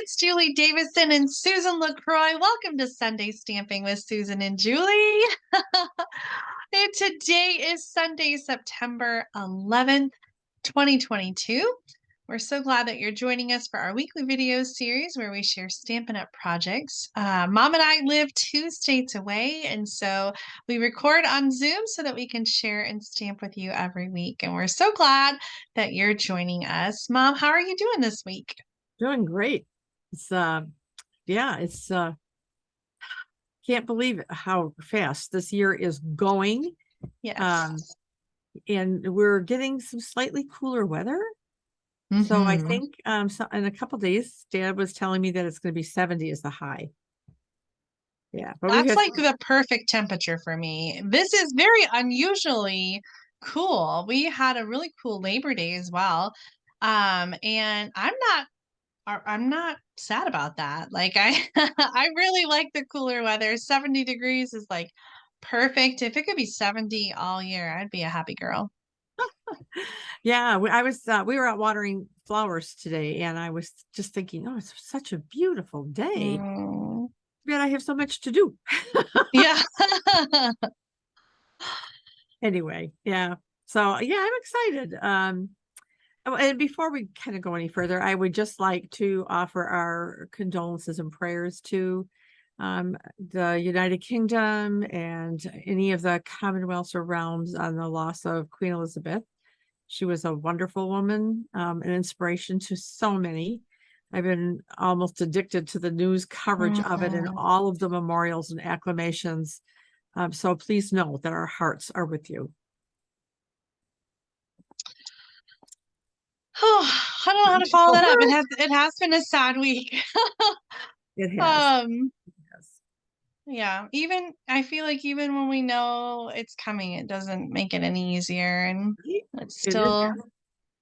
it's Julie Davison and Susan LaCroix. Welcome to Sunday Stamping with Susan and Julie. And today is Sunday, September 11th, 2022. We're so glad that you're joining us for our weekly video series where we share Stampin' Up! Projects. Mom and I live 2 states away, and so we record on Zoom so that we can share and stamp with you every week. And we're so glad that you're joining us. Mom, how are you doing this week? Doing great. It's it's can't believe how fast this year is going. Yes. And we're getting some slightly cooler weather. So I think in a couple days, Dad was telling me that it's going to be 70 as the high. Yeah, but That's like the perfect temperature for me. This is very unusually cool. We had a really cool Labor Day as well. And I'm not sad about that. Like I really like the cooler weather. 70 degrees is like perfect. If it could be 70 all year, I'd be a happy girl. yeah, we were out watering flowers today, and I was just thinking, oh, it's such a beautiful day. Mm. Yet I have so much to do. Yeah. Anyway, yeah. So yeah, I'm excited. And before we kind of go any further, I would just like to offer our condolences and prayers to the United Kingdom and any of the Commonwealths or realms on the loss of Queen Elizabeth. She was a wonderful woman, an inspiration to so many. I've been almost addicted to the news coverage of it and all of the memorials and acclamations. So please know that our hearts are with you. Oh, I don't know how to follow that up. It has been a sad week. It has. Yeah, even I feel like even when we know it's coming, it doesn't make it any easier, and it still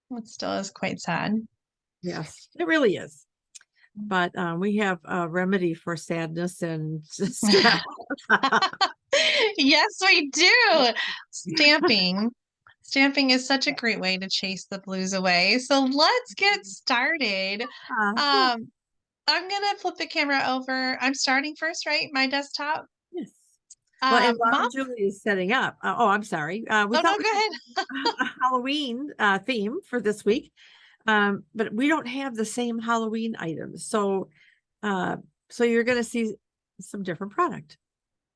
is quite sad. Yes, it really is. But we have a remedy for sadness and Yes, we do. Stamping. Stamping is such a great way to chase the blues away. So let's get started. I'm gonna flip the camera over. I'm starting first, right? My desktop. Yes. Well, and while Mom? Julie is setting up, I'm sorry. We Oh, thought no, we go ahead. had a Halloween theme for this week, but we don't have the same Halloween items. So you're going to see some different product.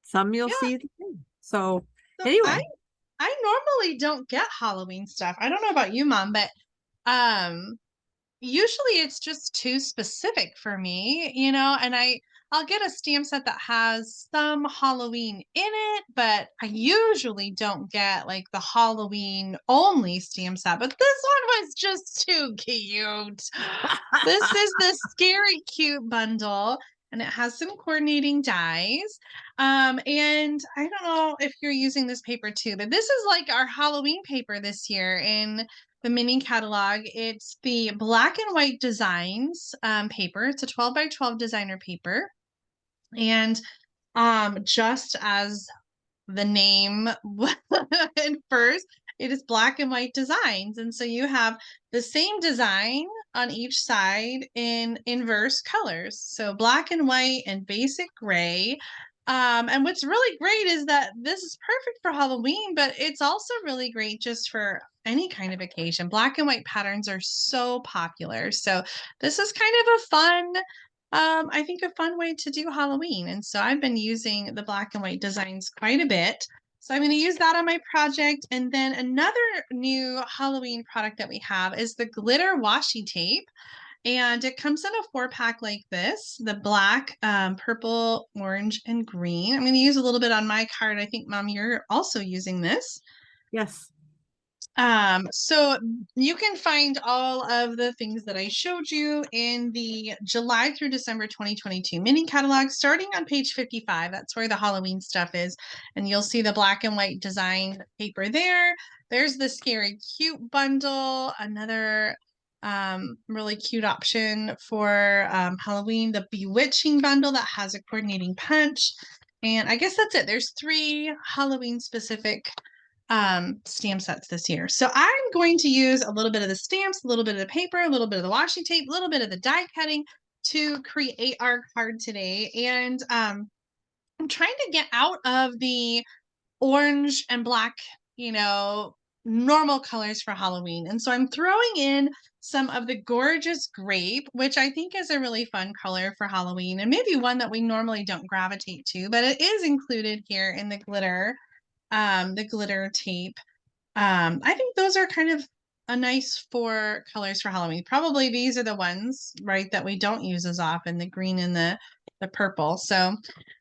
Some you'll see the same. So anyway, I normally don't get Halloween stuff. I don't know about you, Mom, but usually it's just too specific for me, and I'll get a stamp set that has some Halloween in it, but I usually don't get like the Halloween only stamp set. But this one was just too cute. This is the Scary Cute bundle, and it has some coordinating dies. And I don't know if you're using this paper too, but this is like our Halloween paper this year in the mini catalog. It's the black and white designs paper. It's a 12 by 12 designer paper. And just as the name infers, it is black and white designs. And so you have the same design on each side in inverse colors. So black and white and basic gray. And what's really great is that this is perfect for Halloween, but it's also really great just for any kind of occasion. Black and white patterns are so popular. So this is kind of a fun, I think a fun way to do Halloween. And so I've been using the black and white designs quite a bit. So I'm going to use that on my project. And then another new Halloween product that we have is the glitter washi tape. And it comes in a 4-pack like this, the black, purple, orange, and green. I'm going to use a little bit on my card. I think, Mom, you're also using this. yes. So you can find all of the things that I showed you in the July through December 2022 mini catalog, starting on page 55. That's where the Halloween stuff is. And you'll see the black and white design paper there. There's the Scary Cute bundle, another really cute option for Halloween, the Bewitching bundle that has a coordinating punch. And I guess that's it. There's 3 Halloween specific stamp sets this year. So I'm going to use a little bit of the stamps, a little bit of the paper, a little bit of the washi tape, a little bit of the die cutting, to create our card today. And I'm trying to get out of the orange and black, you know, normal colors for Halloween. And so I'm throwing in some of the gorgeous grape, which I think is a really fun color for Halloween, and maybe one that we normally don't gravitate to, but it is included here in the glitter tape. I think those are kind of a nice four colors for Halloween. Probably these are the ones, right, that we don't use as often, the green and the purple. So,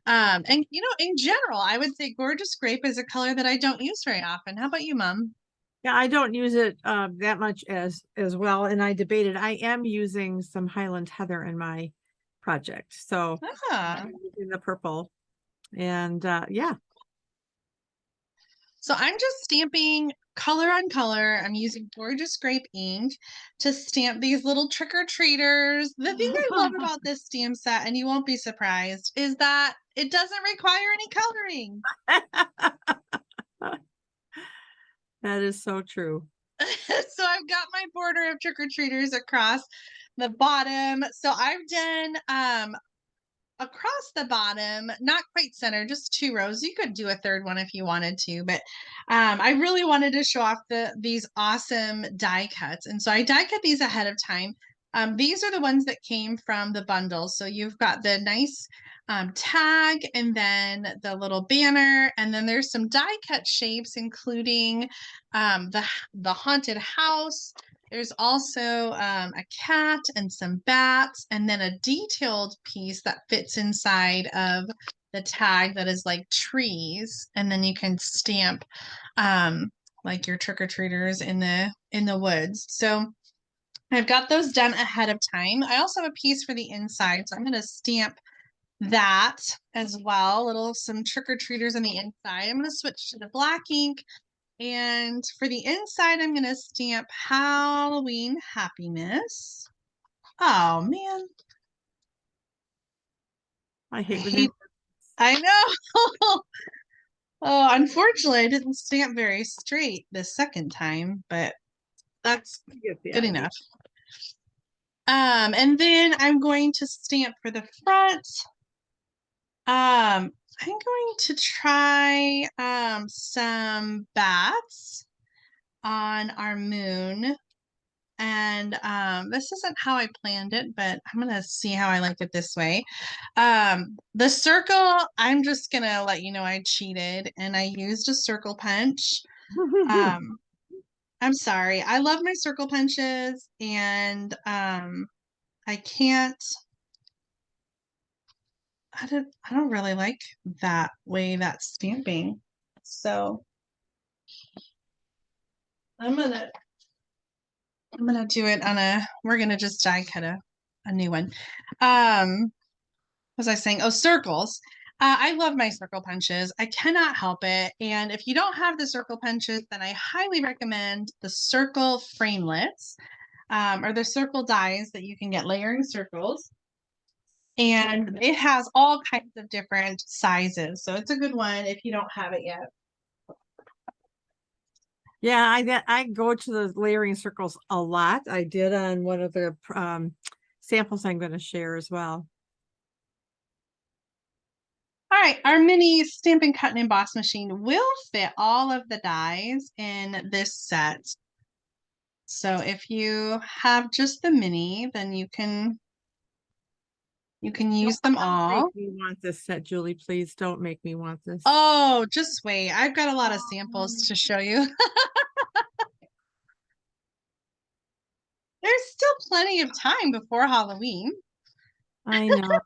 and you know, in general, I would say gorgeous grape is a color that I don't use very often. How about you, Mom? Yeah, I don't use it that much as well. And I debated, I am using some Highland Heather in my project. So Ah, I'm using the purple. And yeah. so I'm just stamping color on color. I'm using gorgeous grape ink to stamp these little trick-or-treaters. The thing I love about this stamp set, and you won't be surprised, is that it doesn't require any coloring. That is so true. So I've got my border of trick-or-treaters across the bottom. So I've done across the bottom, not quite center, just two rows. You could do a third one if you wanted to, but I really wanted to show off these awesome die cuts. And so I die cut these ahead of time. These are the ones that came from the bundle. So you've got the nice tag and then the little banner, and then there's some die cut shapes, including the haunted house. There's also a cat and some bats, and then a detailed piece that fits inside of the tag that is like trees, and then you can stamp like your trick-or-treaters in the woods. So I've got those done ahead of time. I also have a piece for the inside, so I'm going to stamp that as well. Little some trick-or-treaters on the inside. I'm going to switch to the black ink, and for the inside, I'm going to stamp Halloween Happiness. Oh, man. I I hate when hate, I know. Oh, unfortunately, I didn't stamp very straight the second time, but that's get the good idea. enough. And then I'm going to stamp for the front. I'm going to try some bats on our moon. And this isn't how I planned it, but I'm gonna see how I like it this way. The circle, I'm just gonna let you know I cheated and I used a circle punch. Um, I'm sorry. I love my circle punches, and I can't. I don't really like that way that's stamping. So I'm gonna I'm gonna do it on a. We're gonna just die cut a new one. Was I saying? Oh, circles. I love my circle punches. I cannot help it. And if you don't have the circle punches, then I highly recommend the circle framelits, or the circle dies that you can get layering circles. And it has all kinds of different sizes. So it's a good one if you don't have it yet. Yeah, I go to the layering circles a lot. I did on one of the samples I'm going to share as well. All right, our mini Stampin' Cut and Emboss machine will fit all of the dies in this set. So if you have just the mini, then you can use them all. Make me want this set, Julie. Please don't make me want this. Oh, just wait. I've got a lot of samples to show you. There's still plenty of time before Halloween. I know.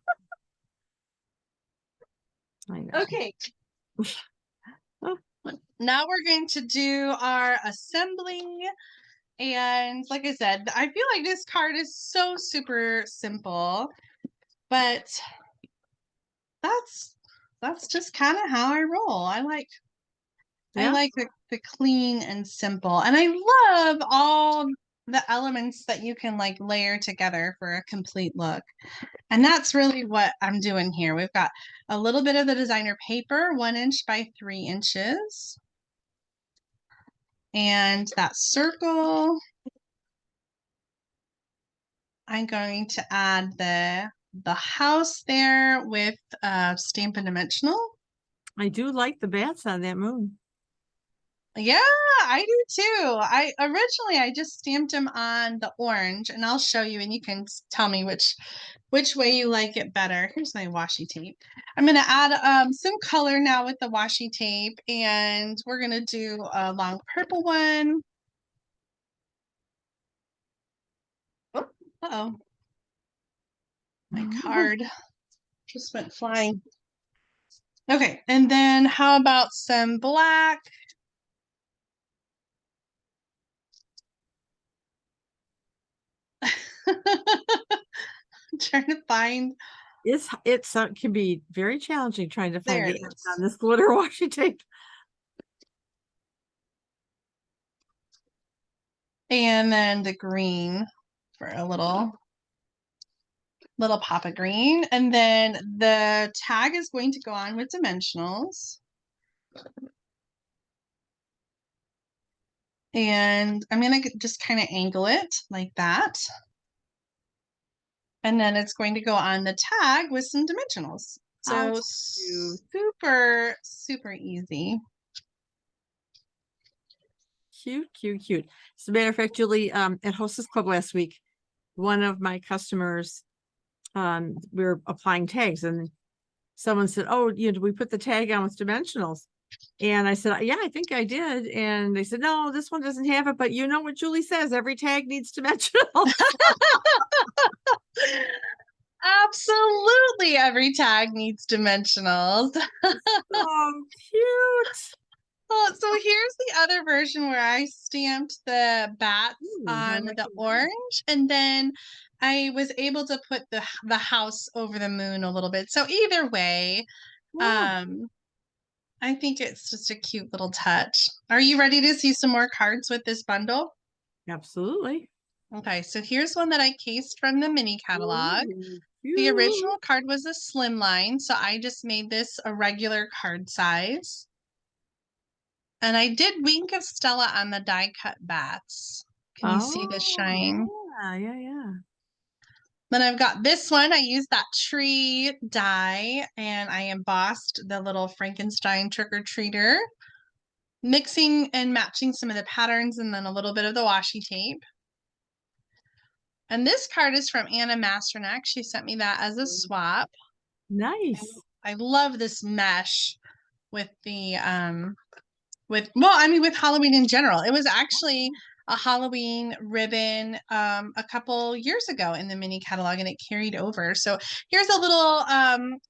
I know. Okay. Now we're going to do our assembling. And like I said, I feel like this card is so super simple, but that's just kind of how I roll. I Yeah. like the clean and simple. And I love all the elements that you can like layer together for a complete look. And that's really what I'm doing here. We've got a little bit of the designer paper, 1 inch by 3 inches. And that circle. I'm going to add the house there with Stampin' Dimensional. I do like the bats on that moon. Yeah, I do too. I just stamped them on the orange, and I'll show you, and you can tell me which way you like it better. Here's my washi tape. I'm gonna add some color now with the washi tape, and we're gonna do a long purple one. Oh, uh-oh, my card just went flying. Okay, and then how about some black? I'm trying to find. It's can be very challenging trying to find There the it ends is. on this glitter washi tape. And then the green for a little pop of green. And then the tag is going to go on with dimensionals. And I'm going to just kind of angle it like that. And then it's going to go on the tag with some dimensionals. How So cute. super, super easy. Cute, cute, cute. As a matter of fact, Julie, at Hostess Club last week, one of my customers, we were applying tags and someone said, oh, did we put the tag on with dimensionals? And I said, yeah, I think I did. And they said, no, this one doesn't have it. But you know what Julie says, every tag needs dimensionals. Absolutely every tag needs dimensionals. Oh, cute. Oh, so here's the other version where I stamped the bats Ooh, I on like the it better. orange, and then I was able to put the house over the moon a little bit. So either way, Yeah, um, I think it's just a cute little touch. Are you ready to see some more cards with this bundle? absolutely. Okay, so here's one that I cased from the mini catalog. Ooh, The cute. original card was a slim line, so I just made this a regular card size. And I did Wink of Stella on the die cut bats. Can you see the Oh, shine? yeah, yeah, yeah. Then I've got this one. I used that tree die and I embossed the little Frankenstein trick-or-treater, mixing and matching some of the patterns and then a little bit of the washi tape. And this card is from Anna Masternak. She sent me that as a swap. Nice. I love this mesh with the with Halloween in general. It was actually a Halloween ribbon a couple years ago in the mini catalog and it carried over. So here's a little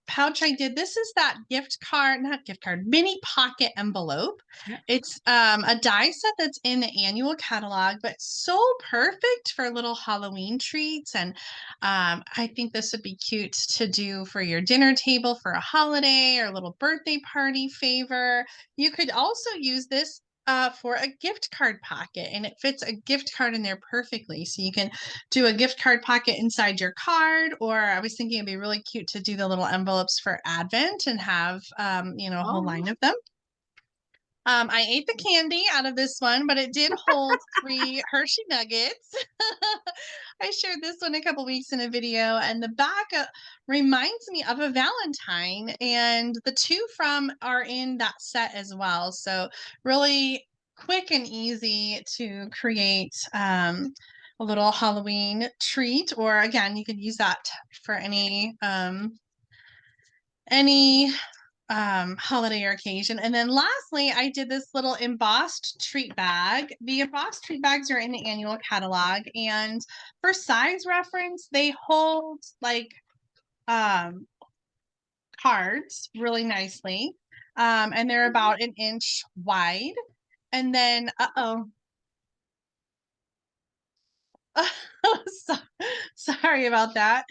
pouch I did. This is that gift card, not gift card, mini pocket envelope. Yeah. It's a die set that's in the annual catalog, but so perfect for little Halloween treats. And I think this would be cute to do for your dinner table for a holiday or a little birthday party favor. You could also use this for a gift card pocket, and it fits a gift card in there perfectly. So you can do a gift card pocket inside your card, or I was thinking it'd be really cute to do the little envelopes for Advent and have, a whole Oh, line of them. I ate the candy out of this one, but it did hold 3 Hershey nuggets. I shared this one a couple weeks in a video, and the back reminds me of a Valentine, and the two from are in that set as well. So really quick and easy to create a little Halloween treat, or again, you could use that for any holiday or occasion. And then lastly, I did this little embossed treat bag. The embossed treat bags are in the annual catalog, and for size reference, they hold like um cards really nicely. And they're about an inch wide. And then so, sorry about that.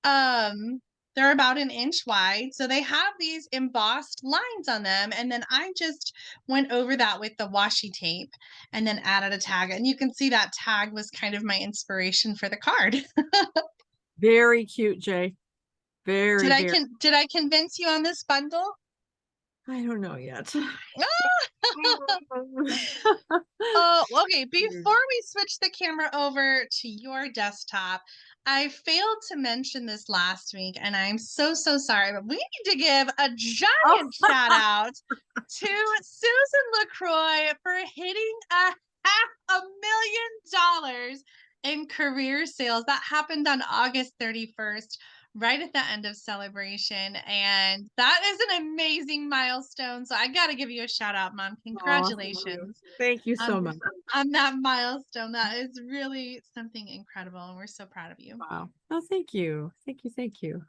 Um, they're about an inch wide. So they have these embossed lines on them. And then I just went over that with the washi tape and then added a tag. And you can see that tag was kind of my inspiration for the card. very cute, Jay. Very, very. Did I convince you on this bundle? I don't know yet. Oh, okay. Before we switch the camera over to your desktop, I failed to mention this last week, and I'm so, so sorry, but we need to give a Oh, giant shout out to Susan LaCroix for hitting a $500,000 in career sales. That happened on August 31st, right at the end of celebration. And that is an amazing milestone. So I got to give you a shout out, Mom. thank you. Congratulations Thank you on so much. on that milestone. That is really something incredible, and we're so proud of you. Wow. Oh, thank you. Thank you. Thank you.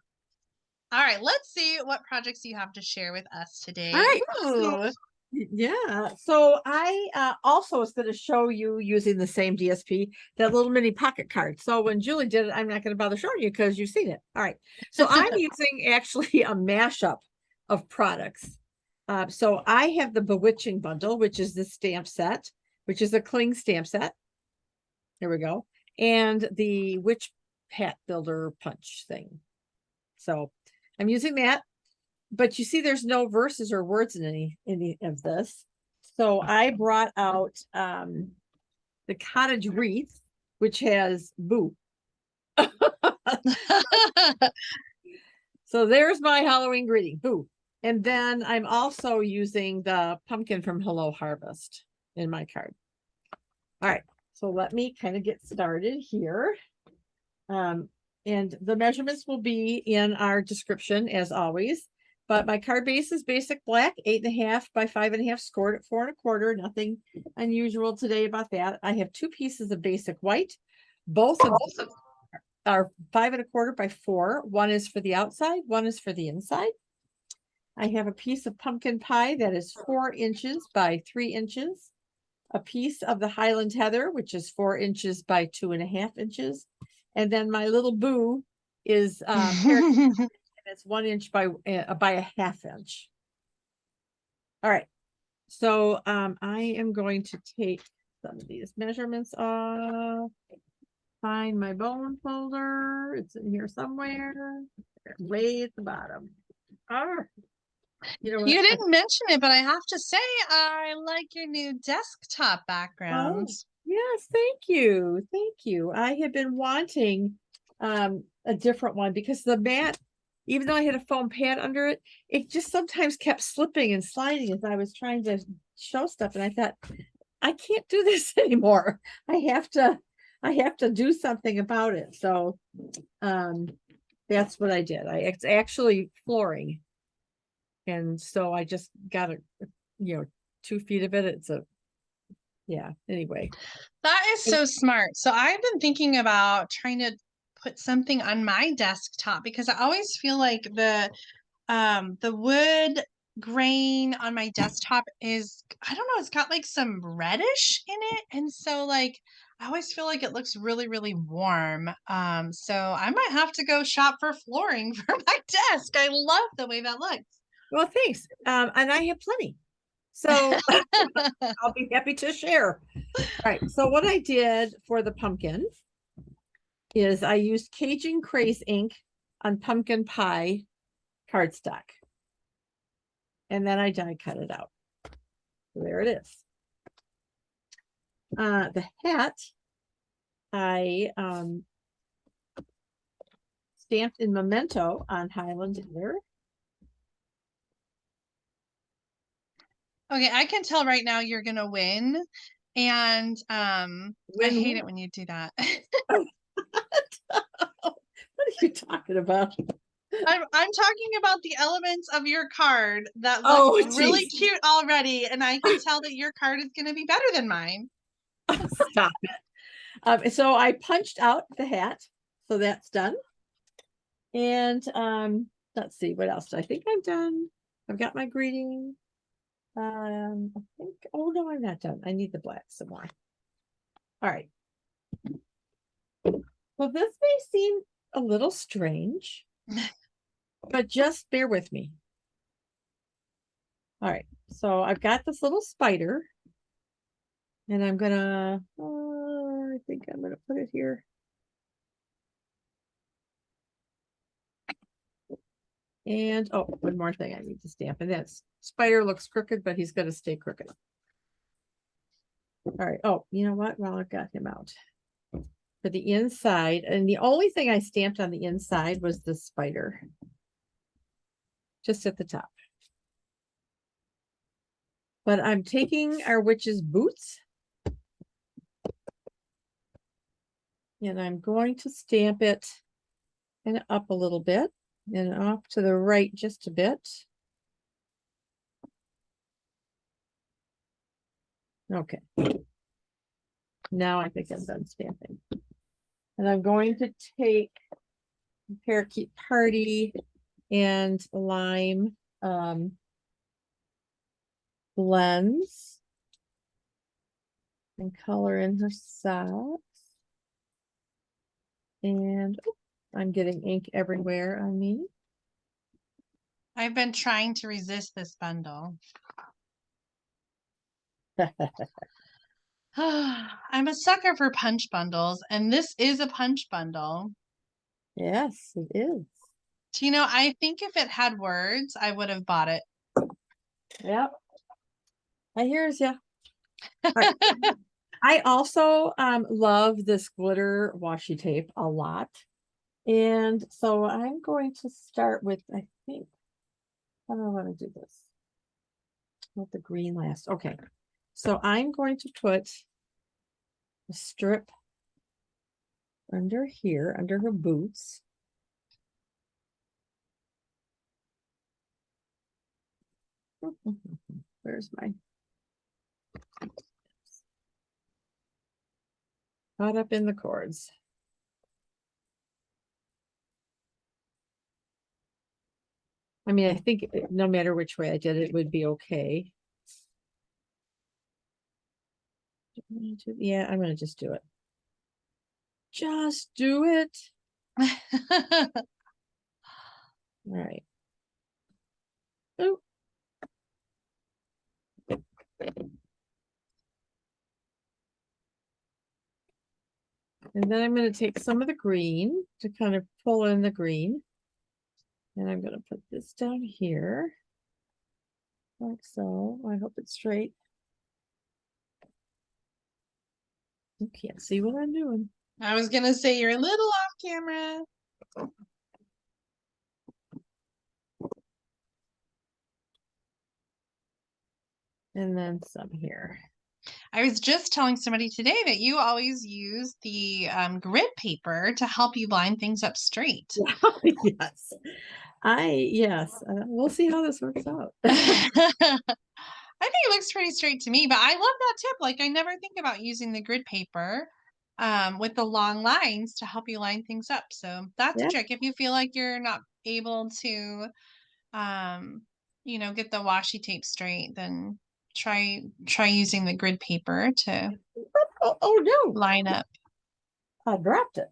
All right, let's see what projects you have to share with us All today. right. So Ooh. yeah. So I also was going to show you using the same DSP, that little mini pocket card. So when Julie did it, I'm not going to bother showing you because you've seen it. All right. So I'm using actually a mashup of products. So I have the Bewitching bundle, which is the stamp set, which is a cling stamp set. There we go. And the Witch Hat Builder punch thing. So I'm using that. But you see, there's no verses or words in any of this. So I brought out the cottage wreath, which has boo. So there's my Halloween greeting, boo. And then I'm also using the pumpkin from Hello Harvest in my card. All right, so let me kind of get started here. And the measurements will be in our description as always. But my card base is basic black, 8.5 by 5.5, scored at 4.25. Nothing unusual today about that. I have 2 pieces of basic white. Both of them are 5.25 by 4. One is for the outside, one is for the inside. I have a piece of pumpkin pie that is 4 inches by 3 inches. A piece of the Highland Heather, which is 4 inches by 2.5 inches. And then my little boo is it's 1 inch by a 1/2 inch. All right. So I am going to take some of these measurements off. Find my bone folder. It's in here somewhere. Way at the bottom. You know You what? didn't mention it, but I have to say I like your new desktop background. Oh, yes, thank you. Thank you. I have been wanting a different one because the mat, even though I had a foam pad under it, it just sometimes kept slipping and sliding as I was trying to show stuff. And I thought, I can't do this anymore. I have to do something about it. So that's what I did. It's actually flooring. And so I just got 2 feet of it. Yeah, anyway. That is so smart. So I've been thinking about trying to put something on my desktop because I always feel like the wood grain on my desktop is, I don't know, it's got like some reddish in it. And so like I always feel like it looks really, really warm. So I might have to go shop for flooring for my desk. I love the way that looks. Well, thanks. And I have plenty. So I'll be happy to share. All right. So what I did for the pumpkin is I used Cajun Craze ink on pumpkin pie cardstock. And then I die cut it out. So there it is. The hat, I stamped in Memento on Highland Heather. Okay, I can tell right now you're gonna win. And I hate it when you do that. What are you talking about? I'm talking about the elements of your card that look Oh, really geez. cute already, and I can tell that your card is gonna be better than mine. Stop it. So I punched out the hat, so that's done. And let's see, what else? I think I'm done. I've got my greeting. I think, oh no, I'm not done. I need the black some more. All right. Well, this may seem a little strange, but just bear with me. All right, so I've got this little spider, and I'm gonna, I think I'm gonna put it here. And oh, one more thing I need to stamp, and that spider looks crooked, but he's gonna stay crooked. All right. Oh, you know what? Well, I've got him out. for the inside. And the only thing I stamped on the inside was the spider. Just at the top. But I'm taking our witch's boots. And I'm going to stamp it and up a little bit and off to the right just a bit. Okay. Now I think I'm done stamping. And I'm going to take Parakeet Party and Lime blends and color in her socks. And oh, I'm getting ink everywhere on me. I've been trying to resist this bundle. I'm a sucker for punch bundles, and this is a punch bundle. Yes, it is. Do you know, I think if it had words, I would have bought it. Yep. I hears ya. I also love this glitter washi tape a lot. And so I'm going to start with, I think, how do I want to do this? Let the green last. Okay. So I'm going to put a strip under here, under her boots. Where's my caught up in the cords? I mean, I think no matter which way I did it would be okay. Yeah, I'm gonna just do it. Just do it. All right. Oh. And then I'm going to take some of the green to kind of pull in the green. And I'm going to put this down here. Like so. I hope it's straight. You can't see what I'm doing. I was gonna say you're a little off camera. And then some here. I was just telling somebody today that you always use the grid paper to help you line things up straight. Yes. Yes. We'll see how this works out. I think it looks pretty straight to me, but I love that tip. Like I never think about using the grid paper with the long lines to help you line things up. So that's a Yeah. trick. If you feel like you're not able to, get the washi tape straight, then try using the grid paper to Oh no. line up. I dropped it.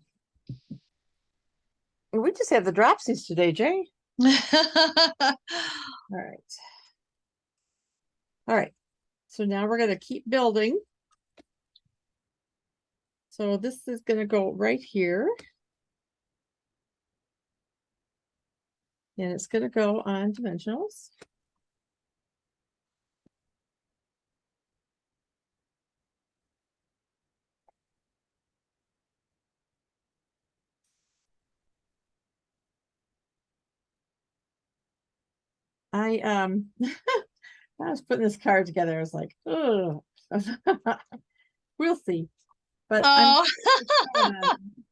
We just had the dropsies today, Jay. All right. All right. So now we're going to keep building. So this is going to go right here. And it's going to go on dimensionals. I I was putting this card together. I was like, oh, we'll see. But I'm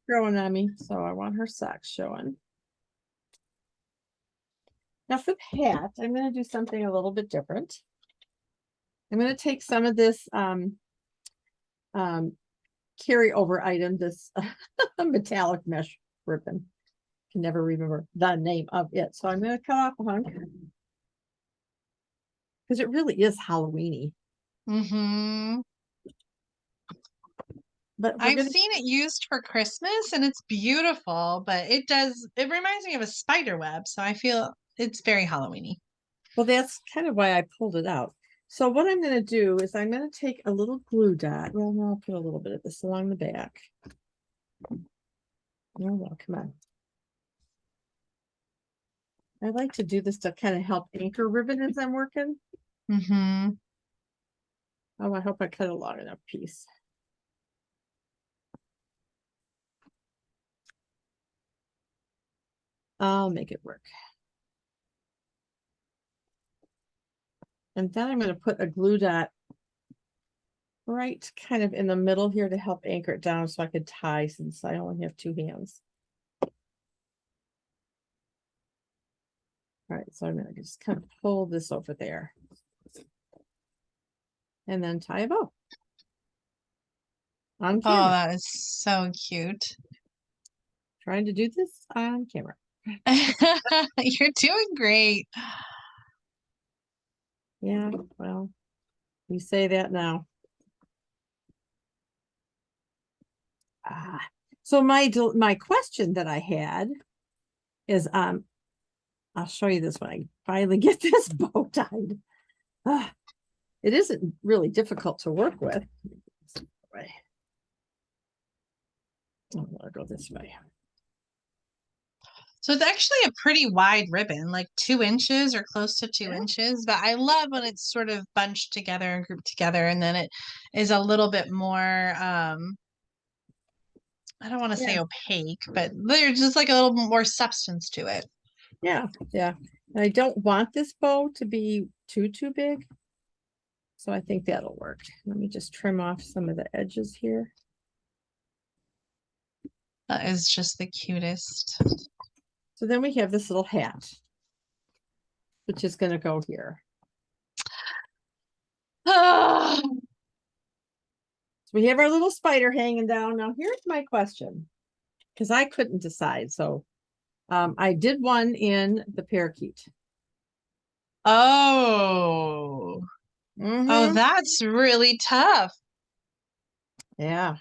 growing on me, so I want her socks showing. Now for the hat, I'm going to do something a little bit different. I'm going to take some of this carryover item, this metallic mesh ribbon. Can never remember the name of it, so I'm going to cut off a hunk because it really is Halloweeny. Mm-hmm. But I've seen it used for Christmas and it's beautiful, but it reminds me of a spider web, so I feel it's very Halloweeny. Well, that's kind of why I pulled it out. So what I'm going to do is I'm going to take a little glue dot. Well, no, I'll put a little bit of this along the back. Oh, well, come on. I like to do this to kind of help anchor ribbon as I'm working. Mm-hmm. Oh, I hope I cut a long enough piece. I'll make it work. And then I'm going to put a glue dot right kind of in the middle here to help anchor it down so I could tie since I only have 2 hands. All right, so I'm going to just kind of pull this over there. And then tie a bow. On Oh, camera. that is so cute. Trying to do this on camera. You're doing great. Yeah, well, you say that now. So my question that I had is I'll show you this when I finally get this bow tied. It isn't really difficult to work with. I'm gonna go this way. So it's actually a pretty wide ribbon, like 2 inches or close to 2 inches. But I love when it's sort of bunched together and grouped together, and then it is a little bit more I don't want to say opaque, but there's just like a little more substance to it. Yeah. And I don't want this bow to be too big. So I think that'll work. Let me just trim off some of the edges here. That is just the cutest. So then we have this little hat, which is going to go here. So we have our little spider hanging down. Now here's my question, because I couldn't decide. So I did one in the parakeet. Oh. Oh, that's really tough. Yeah.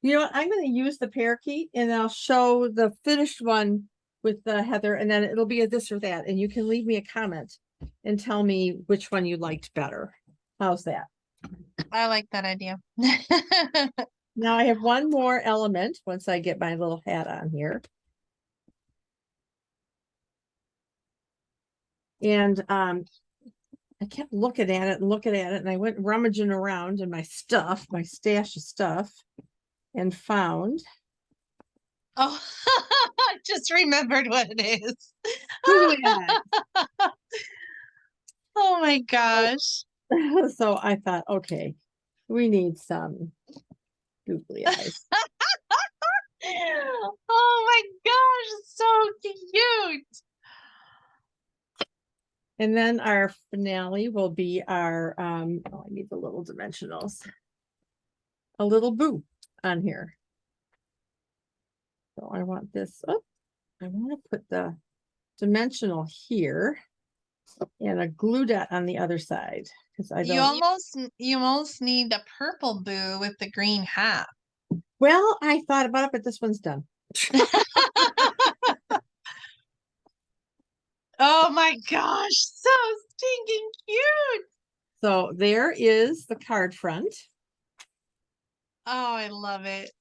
You know what? I'm going to use the parakeet and I'll show the finished one with the Heather, and then it'll be a this or that. And you can leave me a comment and tell me which one you liked better. How's that? I like that idea. Now I have one more element once I get my little hat on here. And I kept looking at it and looking at it, and I went rummaging around in my stuff, my stash of stuff, and found. Oh, I just remembered what it is. Oh my gosh. So I thought, okay, we need some googly eyes. Oh my gosh, it's so cute. And then our finale will be our I need the little dimensionals. A little boo on here. So I want this up. I want to put the dimensional here and a glue dot on the other side, because I don't. You almost need the purple boo with the green hat. Well, I thought about it, but this one's done. Oh my gosh, so stinking cute. So there is the card front. Oh, I love it.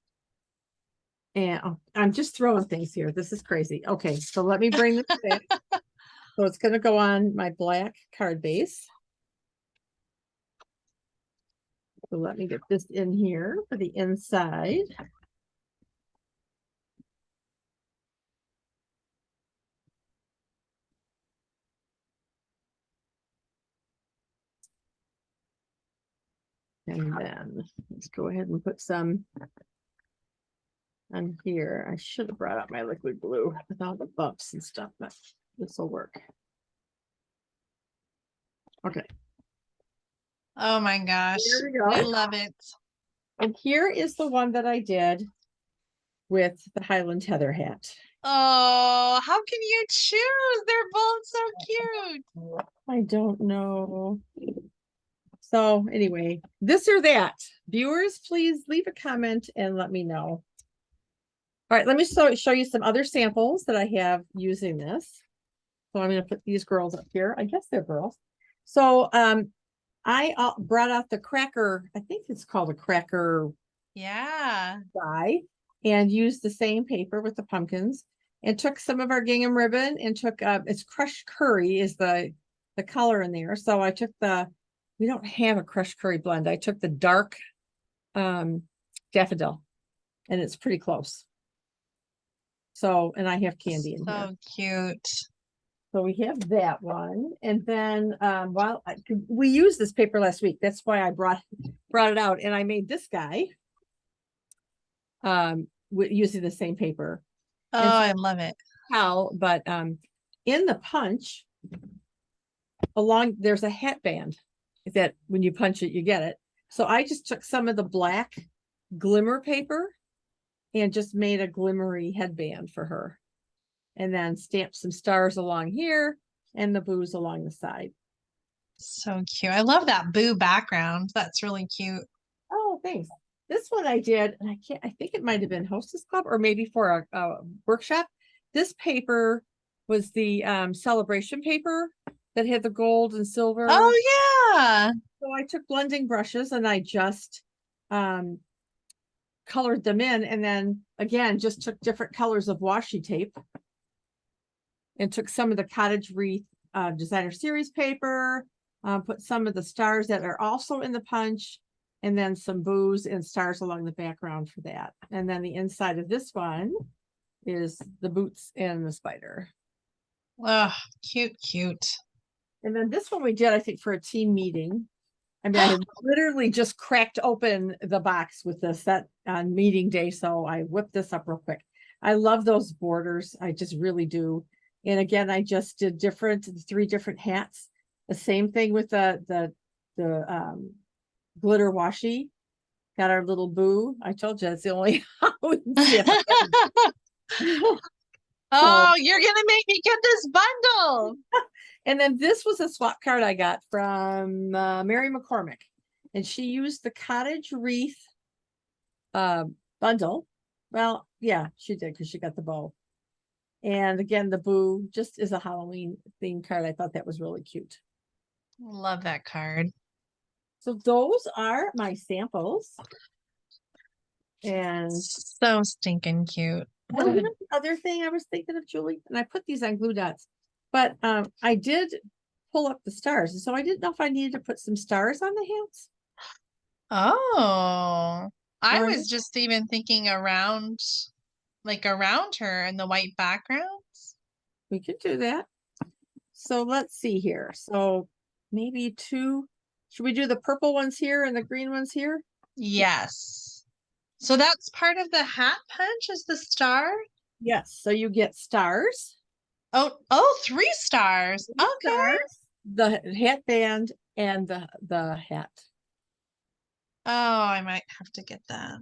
And I'm just throwing things here. This is crazy. Okay, so let me bring this back. So it's going to go on my black card base. So let me get this in here for the inside. And then let's go ahead and put some on here. I should have brought out my liquid glue with all the bumps and stuff, but this will work. Okay. Oh my gosh. I love it. And here is the one that I did with the Highland Heather hat. Oh, how can you choose? They're both so cute. I don't know. So anyway, this or that. Viewers, please leave a comment and let me know. All right, let me show you some other samples that I have using this. So I'm going to put these girls up here. I guess they're girls. So I brought out the cracker. I think it's called a cracker. Yeah. Die, and used the same paper with the pumpkins, and took some of our gingham ribbon and took it's crushed curry is the color in there. So I took we don't have a crushed curry blend. I took the dark daffodil, and it's pretty close. So, and I have candy in here. So cute. So we have that one. And then we used this paper last week. That's why I brought it out. And I made this guy using the same paper. Oh, And so I love it. how, but in the punch along there's a hat band that when you punch it, you get it. So I just took some of the black glimmer paper and just made a glimmery headband for her. And then stamped some stars along here and the boos along the side. So cute. I love that boo background. That's really cute. Oh, thanks. This one I did, and I think it might have been Hostess Club or maybe for a workshop. This paper was the celebration paper that had the gold and silver. Oh, yeah. So I took blending brushes and I just colored them in, and then again just took different colors of washi tape and took some of the cottage wreath designer series paper, put some of the stars that are also in the punch, and then some boos and stars along the background for that. And then the inside of this one is the boots and the spider. Oh, cute, cute. And then this one we did, I think, for a team meeting. I mean, I had literally just cracked open the box with this set on meeting day, so I whipped this up real quick. I love those borders. I just really do. And again, I just did 3 different hats. The same thing with the glitter washi. Got our little boo. I told you it's the only Oh, you're gonna make me get this bundle. And then this was a swap card I got from Mary McCormick, and she used the cottage wreath bundle. Well, yeah, she did because she got the bow. And again, the boo just is a Halloween themed card. I thought that was really cute. Love that card. So those are my samples. And so stinking cute. the other thing I was thinking of, Julie, and I put these on glue dots, but I did pull up the stars. And so I didn't know if I needed to put some stars on the hats. Oh, I Or was just even thinking around, like around her and the white backgrounds. we could do that. So let's see here. So maybe 2. Should we do the purple ones here and the green ones here? Yes. So that's part of the hat punch is the star? Yes. So you get stars. Oh, 3 stars. Okay. Stars, the hat band, and the hat. Oh, I might have to get that.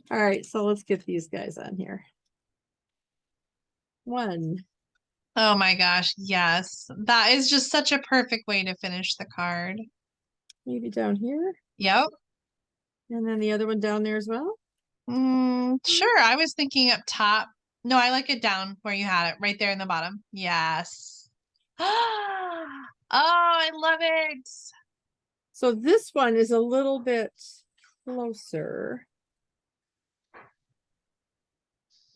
All right, so let's get these guys on here. 1. Oh my gosh, yes. That is just such a perfect way to finish the card. Maybe down here. Yep. And then the other one down there as well. Sure. I was thinking up top. No, I like it down where you had it, right there in the bottom. Yes. Oh, I love it. So this one is a little bit closer.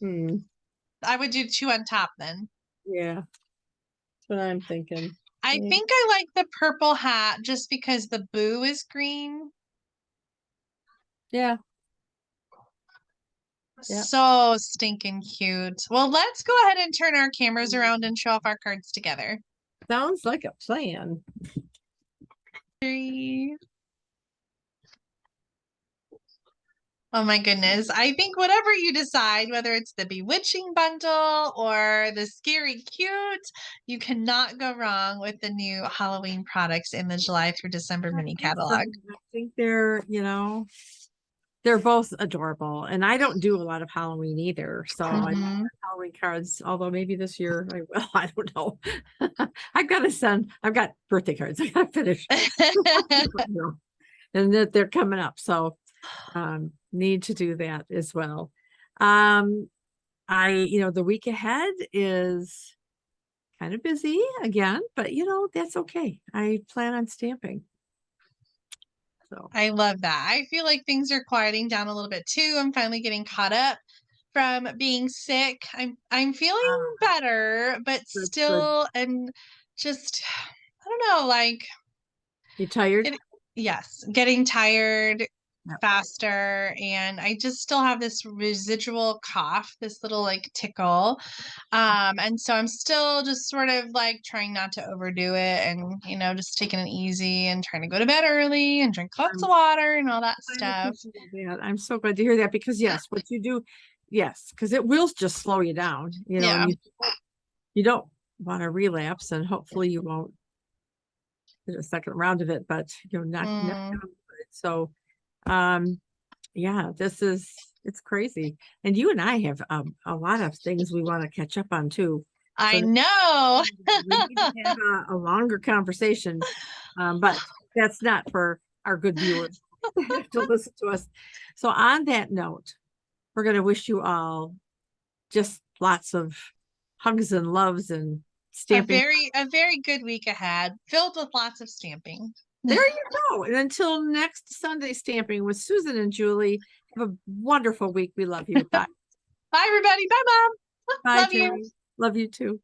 I would do 2 on top then. Yeah, that's what I'm thinking. I think I like the purple hat just because the boo is green. Yeah. Yeah. So stinking cute. Well, let's go ahead and turn our cameras around and show off our cards together. Sounds like a plan. 3. Oh my goodness. I think whatever you decide, whether it's the Bewitching bundle or the Scary Cute, you cannot go wrong with the new Halloween products in the July through December mini catalog. I think they're both adorable. And I don't do a lot of Halloween either. So I Mhm. Halloween cards, although maybe this year I will. I don't know. I've got a son. I've got birthday cards. I gotta finish. And that they're coming up. So need to do that as well. The week ahead is kind of busy again, but that's okay. I plan on stamping. So I love that. I feel like things are quieting down a little bit too. I'm finally getting caught up from being sick. I'm feeling better, but good. still and just I don't know, like You tired? yes, getting tired. Yep. faster, and I just still have this residual cough, this little like tickle. And so I'm still just sort of like trying not to overdo it and, just taking it easy and trying to go to bed early and drink lots I'm of water and all that glad to stuff. hear that. I'm so glad to hear that because yes, what you do, yes, because it will just slow you down, and Yeah. you don't want to relapse, and hopefully you won't get a second round of it, but not Mm, so um yeah, it's crazy. And you and I have a lot of things we want to catch up on too. I So know. we need to have a longer conversation. But that's not for our good viewers to listen to us. So on that note, we're going to wish you all just lots of hugs and loves and A stamping. very good week ahead, filled with lots of stamping. There you go. And until next Sunday stamping with Susan and Julie, have a wonderful week. We love you. Bye. Bye, everybody. Bye, Mom. Bye, Love you. Terry. Love you too.